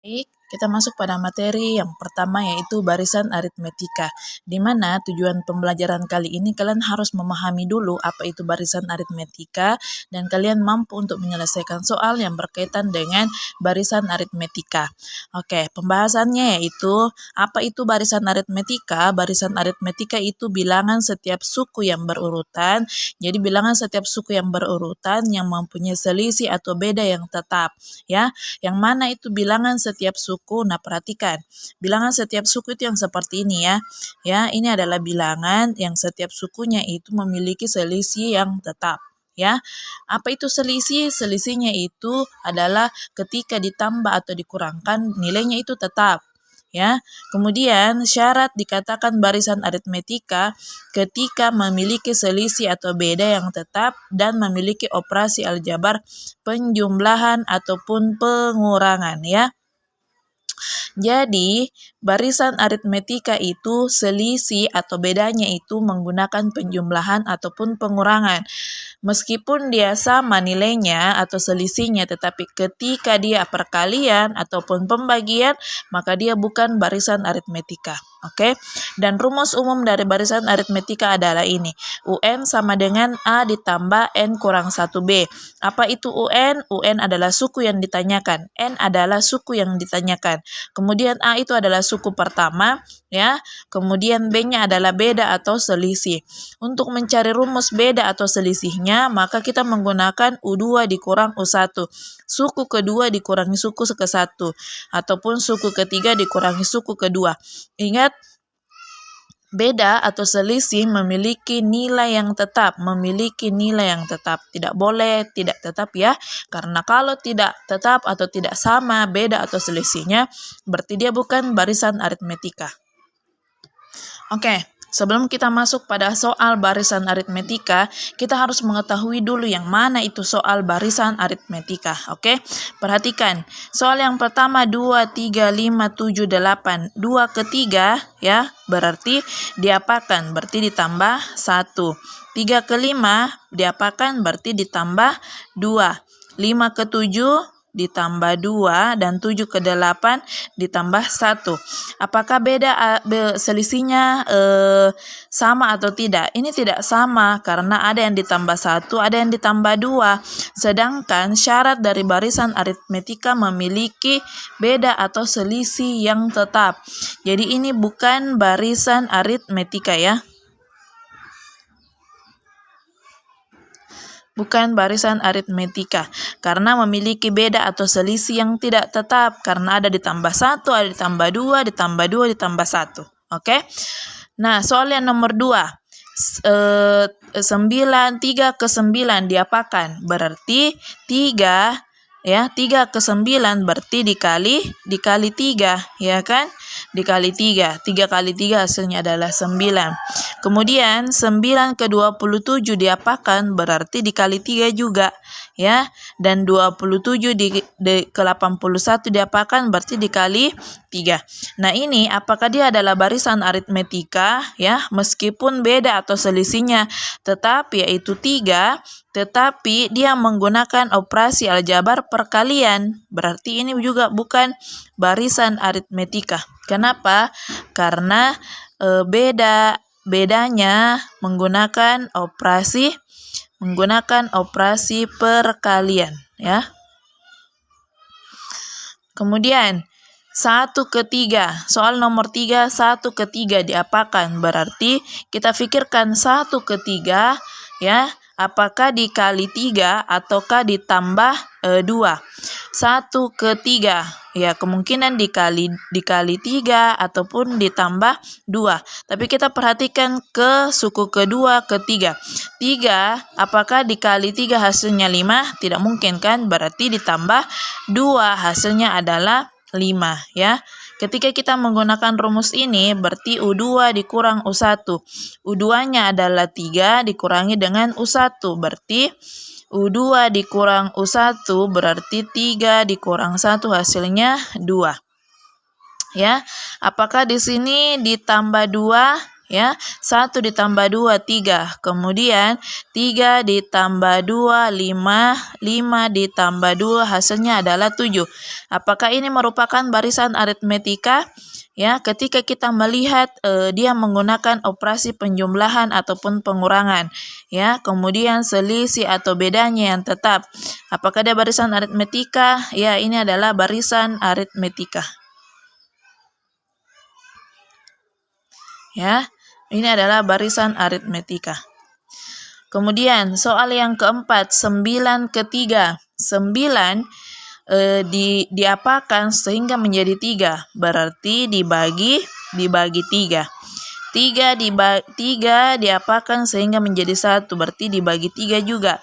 Baik, kita masuk pada materi yang pertama yaitu barisan aritmetika, di mana tujuan pembelajaran kali ini kalian harus memahami dulu apa itu barisan aritmetika dan kalian mampu untuk menyelesaikan soal yang berkaitan dengan barisan aritmetika. Oke, pembahasannya yaitu apa itu barisan aritmetika? Barisan aritmetika itu bilangan setiap suku yang berurutan. Jadi bilangan setiap suku yang berurutan yang mempunyai selisih atau beda yang tetap, ya. Yang mana itu bilangan setiap suku? Nah, perhatikan. Bilangan setiap suku itu yang seperti ini ya. Ya, ini adalah bilangan yang setiap sukunya itu memiliki selisih yang tetap. Ya, apa itu selisih? Selisihnya itu adalah ketika ditambah atau dikurangkan nilainya itu tetap. Ya, kemudian syarat dikatakan barisan aritmetika ketika memiliki selisih atau beda yang tetap dan memiliki operasi aljabar penjumlahan ataupun pengurangan ya. Jadi, barisan aritmetika itu selisih atau bedanya itu menggunakan penjumlahan ataupun pengurangan. Meskipun dia sama nilainya atau selisihnya, tetapi ketika dia perkalian ataupun pembagian, maka dia bukan barisan aritmetika. Oke, dan rumus umum dari barisan aritmetika adalah ini. UN sama dengan A ditambah N kurang 1B. Apa itu UN? UN adalah suku yang ditanyakan. N adalah suku yang ditanyakan. Kemudian A itu adalah suku pertama, ya. Kemudian B-nya adalah beda atau selisih. Untuk mencari rumus beda atau selisihnya, maka kita menggunakan U2 dikurang U1. Suku kedua dikurangi suku ke-1 ataupun suku ketiga dikurangi suku kedua. Ingat, beda atau selisih memiliki nilai yang tetap, tidak boleh tidak tetap ya, karena kalau tidak tetap atau tidak sama beda atau selisihnya, berarti dia bukan barisan aritmetika. Oke, sebelum kita masuk pada soal barisan aritmetika, kita harus mengetahui dulu yang mana itu soal barisan aritmetika. Oke, perhatikan. Soal yang pertama 2, 3, 5, 7, 8. 2 ke 3 ya, berarti diapakan? Berarti ditambah 1. 3 ke 5 diapakan? Berarti ditambah 2. 5 ke 7 ditambah 2 dan 7 ke 8 ditambah 1. Apakah beda selisihnya sama atau tidak? Ini tidak sama karena ada yang ditambah 1, ada yang ditambah 2. Sedangkan syarat dari barisan aritmetika memiliki beda atau selisih yang tetap. Jadi ini bukan barisan aritmetika ya. Bukan barisan aritmetika karena memiliki beda atau selisih yang tidak tetap karena ada ditambah 1, ada ditambah 2, ditambah 2, ditambah 1. Oke. Nah, soal yang nomor 2. 9, 3 ke 9 diapakan? Berarti 3 ya, 3 ke 9 berarti dikali 3 ya kan? Dikali 3. 3 kali 3 hasilnya adalah 9. Kemudian 9 ke 27 diapakan? Berarti dikali 3 juga ya. Dan 27 ke 81 diapakan? Berarti dikali 3. Nah, ini apakah dia adalah barisan aritmetika ya, meskipun beda atau selisihnya tetap yaitu 3, tetapi dia menggunakan operasi aljabar perkalian. Berarti ini juga bukan barisan aritmetika. Kenapa? Karena bedanya menggunakan operasi perkalian ya. Kemudian 1 ke 3. Soal nomor 3, 1 ke 3 diapakan? Berarti kita pikirkan 1 ke 3 ya, apakah dikali 3 ataukah ditambah 2? 1 ke 3 ya, kemungkinan dikali 3 ataupun ditambah 2. Tapi kita perhatikan ke suku kedua, ketiga. 3 apakah dikali 3 hasilnya 5? Tidak mungkin kan? Berarti ditambah 2 hasilnya adalah 5 ya. Ketika kita menggunakan rumus ini berarti U2 dikurang U1. U2-nya adalah 3 dikurangi dengan U1. Berarti U2 dikurang U1 berarti 3 dikurang 1 hasilnya 2. Ya. Apakah di sini ditambah 2? ya. 1 ditambah 2, 3. Kemudian 3 ditambah 2, 5. 5 ditambah 2 hasilnya adalah 7. Apakah ini merupakan barisan aritmetika? Ya, ketika kita melihat dia menggunakan operasi penjumlahan ataupun pengurangan, ya. Kemudian selisih atau bedanya yang tetap. Apakah dia barisan aritmetika? Ya, ini adalah barisan aritmetika. Ya, ini adalah barisan aritmetika. Kemudian soal yang keempat, 9 ke 3. 9 diapakan sehingga menjadi 3. Berarti dibagi 3. 3 diapakan sehingga menjadi 1. Berarti dibagi 3 juga.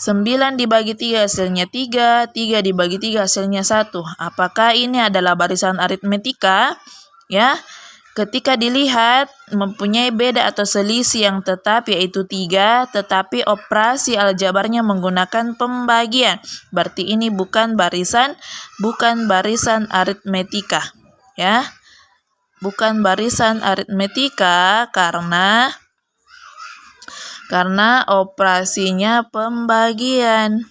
9 dibagi 3 hasilnya 3. 3 dibagi 3 hasilnya 1. Apakah ini adalah barisan aritmetika? Ya. Ketika dilihat mempunyai beda atau selisih yang tetap yaitu 3, tetapi operasi aljabarnya menggunakan pembagian. Berarti ini bukan barisan aritmetika, ya. Bukan barisan aritmetika karena operasinya pembagian.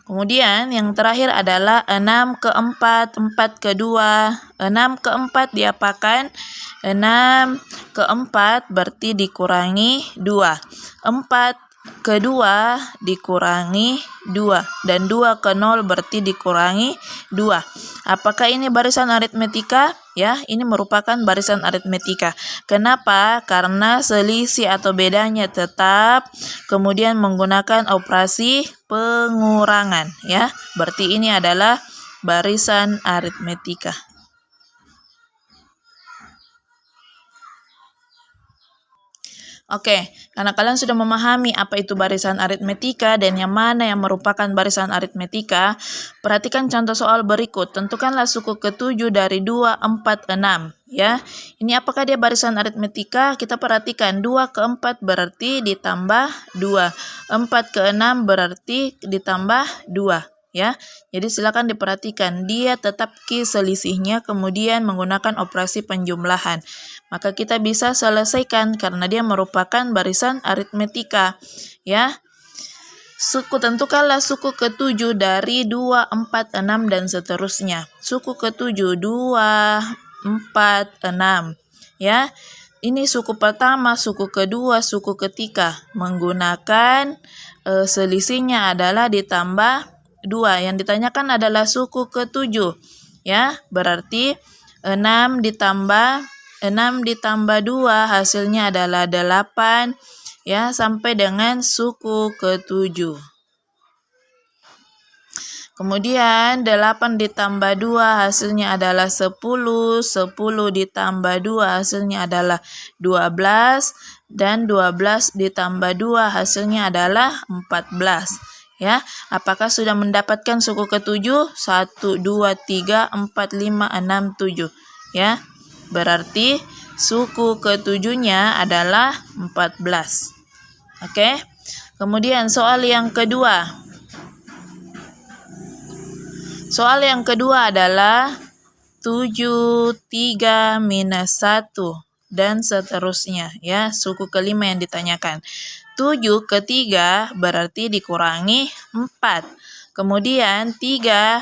Kemudian yang terakhir adalah 6 ke 4, 4 ke 2. 6 ke 4 diapakan? 6 ke 4 berarti dikurangi 2. 4 ke 2 dikurangi 2. Dan 2 ke 0 berarti dikurangi 2. Apakah ini barisan aritmetika? Ya, ini merupakan barisan aritmetika. Kenapa? Karena selisih atau bedanya tetap, kemudian menggunakan operasi pengurangan, ya. Berarti ini adalah barisan aritmetika. Oke, karena kalian sudah memahami apa itu barisan aritmetika dan yang mana yang merupakan barisan aritmetika, perhatikan contoh soal berikut. Tentukanlah suku ke-7 dari 2, 4, 6. Ya, ini apakah dia barisan aritmetika? Kita perhatikan 2 ke 4 berarti ditambah 2. 4 ke 6 berarti ditambah 2. Ya, jadi silakan diperhatikan dia tetap selisihnya kemudian menggunakan operasi penjumlahan. Maka kita bisa selesaikan karena dia merupakan barisan aritmetika, ya. Tentukanlah suku ke-7 dari 2, 4, 6 dan seterusnya. Suku ke-7 2, 4, 6, ya. Ini suku pertama, suku kedua, suku ketiga menggunakan selisihnya adalah ditambah 2. Yang ditanyakan adalah suku ke-7, ya. Berarti 6 ditambah 2 hasilnya adalah 8, ya, sampai dengan suku ke-7. Kemudian 8 ditambah 2 hasilnya adalah 10, 10 ditambah 2 hasilnya adalah 12, dan 12 ditambah 2 hasilnya adalah 14. Ya, apakah sudah mendapatkan suku ke-7? 1, 2, 3, 4, 5, 6, 7. Ya, berarti suku ke-7-nya adalah 14. Oke. Kemudian soal yang kedua. Soal yang kedua adalah 7, 3, minus 1, dan seterusnya. Ya, suku kelima yang ditanyakan. 7 ke 3 berarti dikurangi 4. Kemudian 3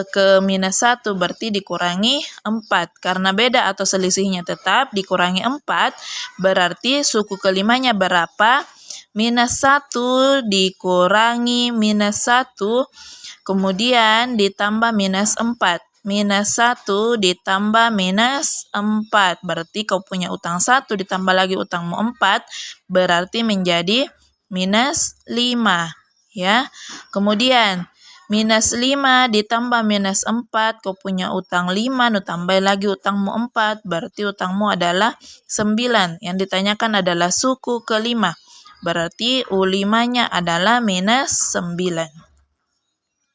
ke minus 1 berarti dikurangi 4. Karena beda atau selisihnya tetap dikurangi 4, berarti suku kelimanya berapa? Minus 1 dikurangi minus 1, kemudian ditambah minus 4. Minus 1 ditambah minus 4. Berarti kau punya utang 1 ditambah lagi utangmu 4. Berarti menjadi minus 5. Ya. Kemudian minus 5 ditambah minus 4. Kau punya utang 5. Nu tambah lagi utangmu 4. Berarti utangmu adalah 9. Yang ditanyakan adalah suku kelima. Berarti U5-nya adalah minus 9.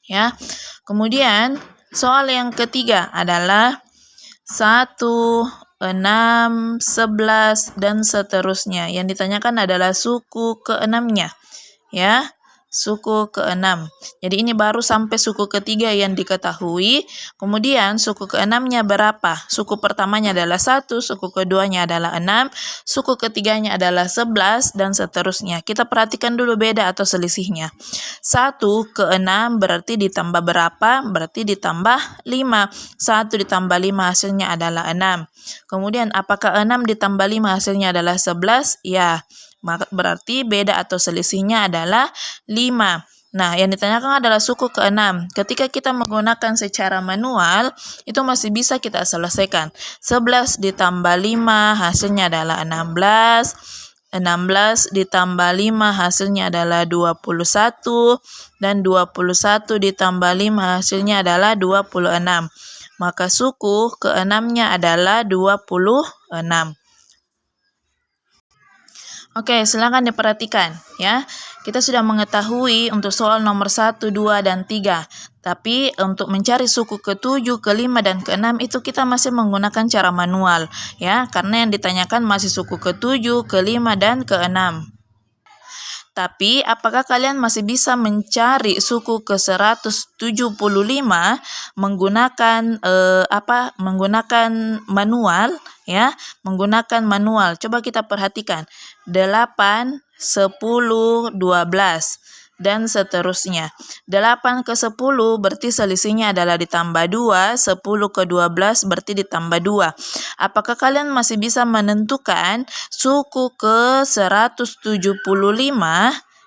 Ya. Kemudian soal yang ketiga adalah 1, 6, 11, dan seterusnya. Yang ditanyakan adalah suku ke-6-nya. Ya, suku ke-6. Jadi ini baru sampai suku ketiga yang diketahui. Kemudian suku ke-6-nya berapa? Suku pertamanya adalah 1, suku keduanya adalah 6, suku ketiganya adalah 11, dan seterusnya. Kita perhatikan dulu beda atau selisihnya. 1 ke 6 berarti ditambah berapa? Berarti ditambah 5. 1 ditambah 5 hasilnya adalah 6. Kemudian apakah 6 ditambah 5 hasilnya adalah 11? Ya. Maka berarti beda atau selisihnya adalah 5. Nah, yang ditanyakan adalah suku ke-6. Ketika kita menggunakan secara manual, itu masih bisa kita selesaikan. 11 ditambah 5 hasilnya adalah 16. 16 ditambah 5 hasilnya adalah 21. Dan 21 ditambah 5 hasilnya adalah 26. Maka suku ke-6-nya adalah 26. Oke, silakan diperhatikan ya. Kita sudah mengetahui untuk soal nomor 1, 2, dan 3. Tapi untuk mencari suku ke-7, ke-5, dan ke-6 itu kita masih menggunakan cara manual ya. Karena yang ditanyakan masih suku ke-7, ke-5, dan ke-6. Tapi apakah kalian masih bisa mencari suku ke-175 menggunakan menggunakan manual ya, menggunakan manual. Coba kita perhatikan. 8, 10, 12 dan seterusnya. 8 ke 10 berarti selisihnya adalah ditambah 2, 10 ke 12 berarti ditambah 2. Apakah kalian masih bisa menentukan suku ke 175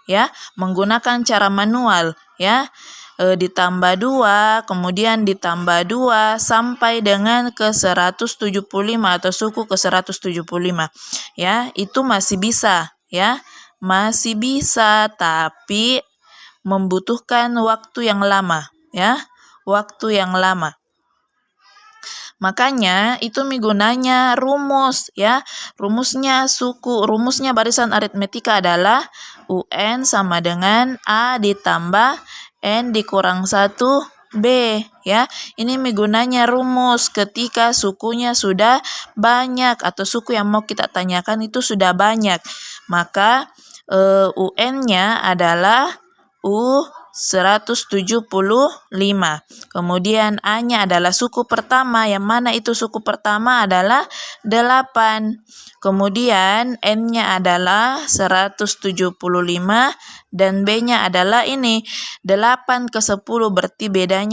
ya menggunakan cara manual ya? Ditambah 2, kemudian ditambah 2 sampai dengan ke 175 atau suku ke 175 ya, itu masih bisa ya. Masih bisa, tapi membutuhkan waktu yang lama ya, waktu yang lama. Makanya itu gunanya rumus ya. Rumusnya barisan aritmetika adalah UN sama dengan A ditambah N dikurang 1B ya. Ini gunanya rumus ketika sukunya sudah banyak atau suku yang mau kita tanyakan itu sudah banyak. Maka UN-nya adalah U175. Kemudian A-nya adalah suku pertama, yang mana itu suku pertama adalah 8. Kemudian N-nya adalah 175 dan B-nya adalah ini 8 ke 10 berarti bedanya